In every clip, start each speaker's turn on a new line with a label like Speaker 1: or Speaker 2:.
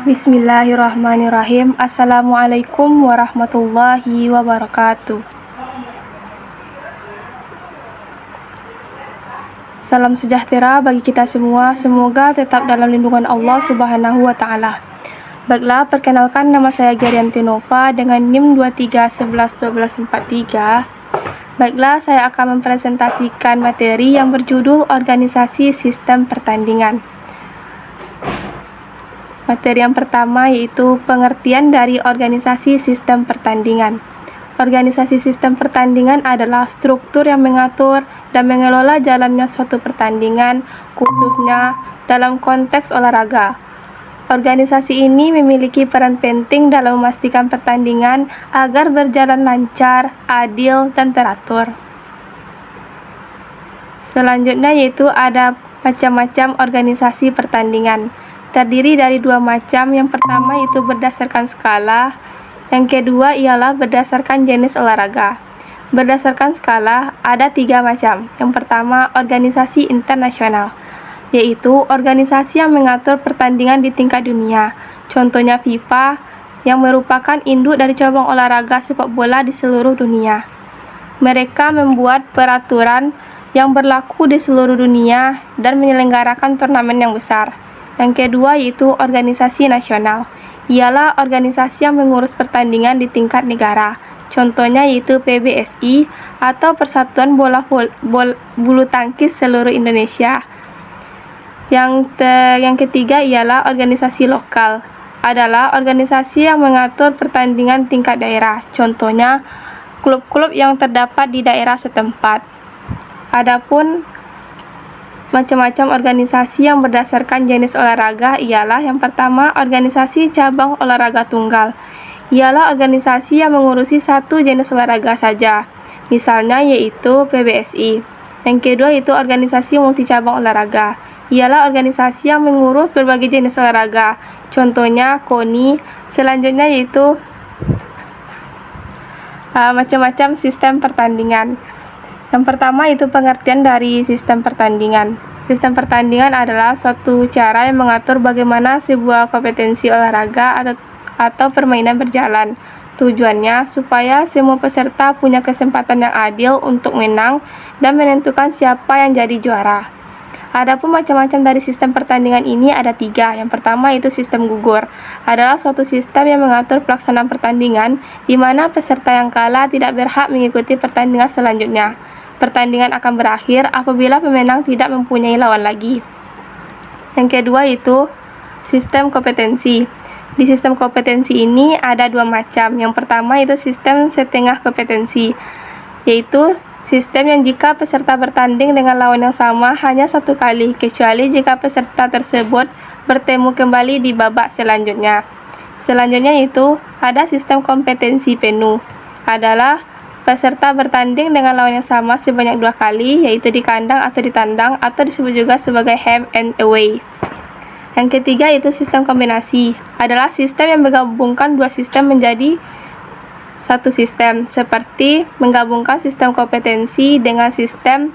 Speaker 1: Bismillahirrahmanirrahim. Assalamualaikum warahmatullahi wabarakatuh. Salam sejahtera bagi kita semua. Semoga tetap dalam lindungan Allah Subhanahu wa Ta'ala. Baiklah, perkenalkan, nama saya Gerianti Nova dengan NIM 23111243. Baiklah, saya akan mempresentasikan materi yang berjudul Organisasi Sistem Pertandingan. Materi yang pertama yaitu pengertian dari organisasi sistem pertandingan. Organisasi sistem pertandingan adalah struktur yang mengatur dan mengelola jalannya suatu pertandingan, khususnya dalam konteks olahraga. Organisasi ini memiliki peran penting dalam memastikan pertandingan agar berjalan lancar, adil, dan teratur. Selanjutnya yaitu ada macam-macam organisasi pertandingan. Terdiri dari dua macam. Yang pertama itu berdasarkan skala, yang kedua ialah berdasarkan jenis olahraga. Berdasarkan skala ada tiga macam. Yang pertama, organisasi internasional, yaitu organisasi yang mengatur pertandingan di tingkat dunia. Contohnya FIFA, yang merupakan induk dari cabang olahraga sepak bola di seluruh dunia. Mereka membuat peraturan yang berlaku di seluruh dunia dan menyelenggarakan turnamen yang besar. Yang kedua yaitu organisasi nasional, ialah organisasi yang mengurus pertandingan di tingkat negara. Contohnya yaitu PBSI atau Persatuan Bulu Tangkis Seluruh Indonesia. Yang ketiga ialah organisasi lokal, adalah organisasi yang mengatur pertandingan tingkat daerah. Contohnya klub-klub yang terdapat di daerah setempat. Adapun macam-macam organisasi yang berdasarkan jenis olahraga ialah yang pertama, organisasi cabang olahraga tunggal, ialah organisasi yang mengurusi satu jenis olahraga saja, misalnya yaitu PBSI. Yang kedua yaitu organisasi multi cabang olahraga, ialah organisasi yang mengurus berbagai jenis olahraga, contohnya KONI. Selanjutnya yaitu macam-macam sistem pertandingan. Yang pertama itu pengertian dari sistem pertandingan. Sistem pertandingan adalah suatu cara yang mengatur bagaimana sebuah kompetensi olahraga atau permainan berjalan. Tujuannya supaya semua peserta punya kesempatan yang adil untuk menang dan menentukan siapa yang jadi juara. Adapun macam-macam dari sistem pertandingan ini ada tiga. Yang pertama itu sistem gugur, adalah suatu sistem yang mengatur pelaksanaan pertandingan di mana peserta yang kalah tidak berhak mengikuti pertandingan selanjutnya. Pertandingan akan berakhir apabila pemenang tidak mempunyai lawan lagi. Yang kedua itu sistem kompetensi. Di sistem kompetensi ini ada dua macam. Yang pertama itu sistem setengah kompetensi, yaitu sistem yang jika peserta bertanding dengan lawan yang sama hanya satu kali, kecuali jika peserta tersebut bertemu kembali di babak selanjutnya. Selanjutnya itu ada sistem kompetensi penuh, adalah peserta bertanding dengan lawan yang sama sebanyak dua kali, yaitu di kandang atau di tandang, atau disebut juga sebagai home and away. Yang ketiga itu sistem kombinasi, adalah sistem yang menggabungkan dua sistem menjadi satu sistem, seperti menggabungkan sistem kompetensi dengan sistem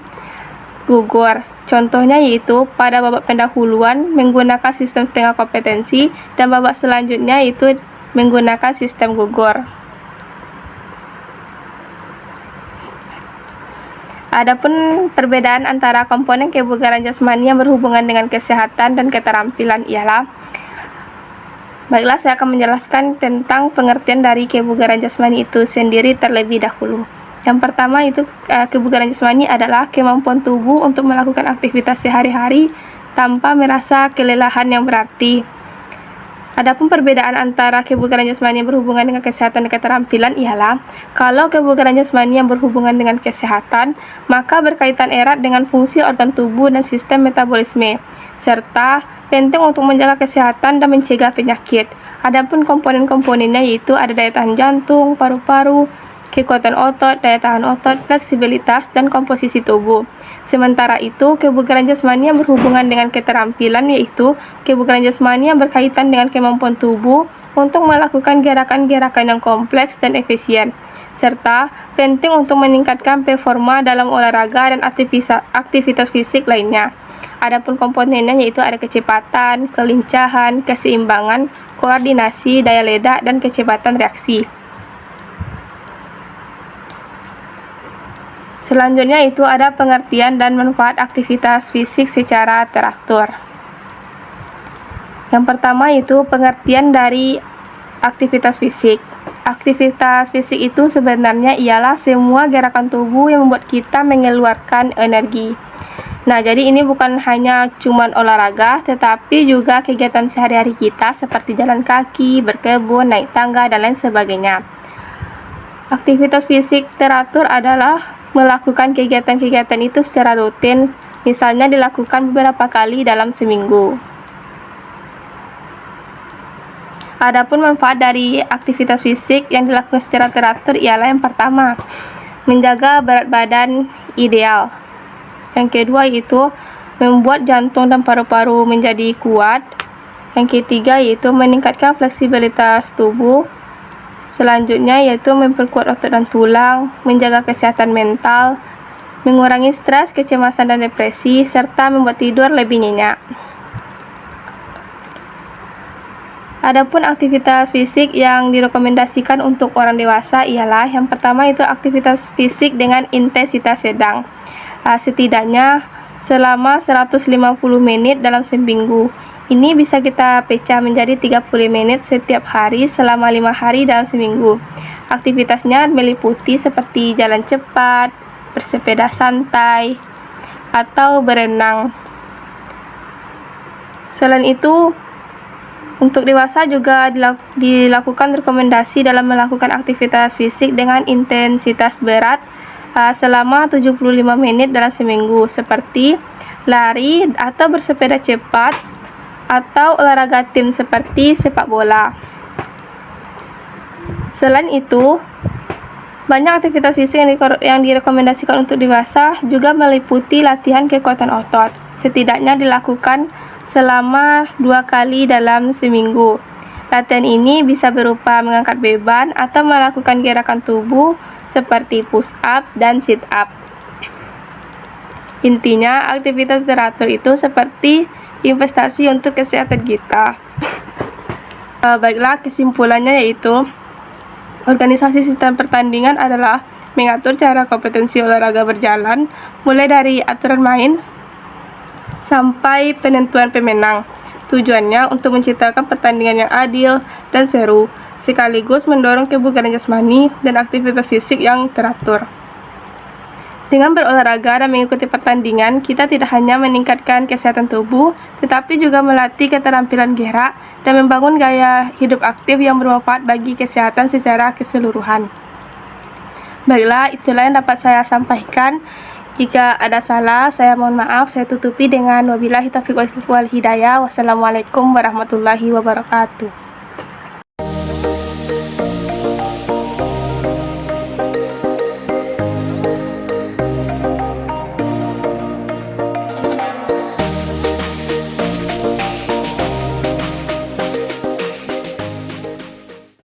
Speaker 1: gugur. Contohnya yaitu pada babak pendahuluan menggunakan sistem setengah kompetensi dan babak selanjutnya itu menggunakan sistem gugur. Adapun perbedaan antara komponen kebugaran jasmani yang berhubungan dengan kesehatan dan keterampilan ialah, baiklah saya akan menjelaskan tentang pengertian dari kebugaran jasmani itu sendiri terlebih dahulu. Yang pertama itu kebugaran jasmani adalah kemampuan tubuh untuk melakukan aktivitas sehari-hari tanpa merasa kelelahan yang berarti. Adapun perbedaan antara kebugaran jasmani yang berhubungan dengan kesehatan dan keterampilan ialah, kalau kebugaran jasmani yang berhubungan dengan kesehatan, maka berkaitan erat dengan fungsi organ tubuh dan sistem metabolisme, serta penting untuk menjaga kesehatan dan mencegah penyakit. Adapun komponen-komponennya yaitu ada daya tahan jantung, paru-paru, kekuatan otot, daya tahan otot, fleksibilitas, dan komposisi tubuh. Sementara itu, kebugaran jasmani yang berhubungan dengan keterampilan yaitu kebugaran jasmani yang berkaitan dengan kemampuan tubuh untuk melakukan gerakan-gerakan yang kompleks dan efisien, serta penting untuk meningkatkan performa dalam olahraga dan aktivitas fisik lainnya. Adapun komponennya yaitu ada kecepatan, kelincahan, keseimbangan, koordinasi, daya ledak, dan kecepatan reaksi. Selanjutnya itu ada pengertian dan manfaat aktivitas fisik secara teratur. Yang pertama itu pengertian dari aktivitas fisik. Aktivitas fisik itu sebenarnya ialah semua gerakan tubuh yang membuat kita mengeluarkan energi. Nah, jadi ini bukan hanya cuman olahraga, tetapi juga kegiatan sehari-hari kita seperti jalan kaki, berkebun, naik tangga, dan lain sebagainya. Aktivitas fisik teratur adalah melakukan kegiatan-kegiatan itu secara rutin, misalnya dilakukan beberapa kali dalam seminggu. Adapun manfaat dari aktivitas fisik yang dilakukan secara teratur ialah yang pertama, menjaga berat badan ideal. Yang kedua yaitu membuat jantung dan paru-paru menjadi kuat. Yang ketiga yaitu meningkatkan fleksibilitas tubuh. Selanjutnya yaitu memperkuat otot dan tulang, menjaga kesehatan mental, mengurangi stres, kecemasan, dan depresi, serta membuat tidur lebih nyenyak. Adapun aktivitas fisik yang direkomendasikan untuk orang dewasa ialah yang pertama itu aktivitas fisik dengan intensitas sedang. Setidaknya selama 150 menit dalam seminggu. Ini bisa kita pecah menjadi 30 menit setiap hari selama 5 hari dalam seminggu. Aktivitasnya meliputi seperti jalan cepat, bersepeda santai, atau berenang. Selain itu, untuk dewasa juga dilakukan rekomendasi dalam melakukan aktivitas fisik dengan intensitas berat selama 75 menit dalam seminggu, seperti lari atau bersepeda cepat, atau olahraga tim seperti sepak bola. Selain itu, banyak aktivitas fisik yang direkomendasikan untuk dewasa juga meliputi latihan kekuatan otot. Setidaknya dilakukan selama 2 kali dalam seminggu. Latihan ini bisa berupa mengangkat beban atau melakukan gerakan tubuh seperti push up dan sit up. Intinya, aktivitas teratur itu seperti investasi untuk kesehatan kita. Baiklah, kesimpulannya yaitu organisasi sistem pertandingan adalah mengatur cara kompetensi olahraga berjalan, mulai dari aturan main sampai penentuan pemenang. Tujuannya untuk menciptakan pertandingan yang adil dan seru, sekaligus mendorong kebugaran jasmani dan aktivitas fisik yang teratur. Dengan berolahraga dan mengikuti pertandingan, kita tidak hanya meningkatkan kesehatan tubuh, tetapi juga melatih keterampilan gerak dan membangun gaya hidup aktif yang bermanfaat bagi kesehatan secara keseluruhan. Baiklah, itulah yang dapat saya sampaikan. Jika ada salah, saya mohon maaf. Saya tutupi dengan wabillahi taufiq wal hidayah. Wassalamualaikum warahmatullahi wabarakatuh.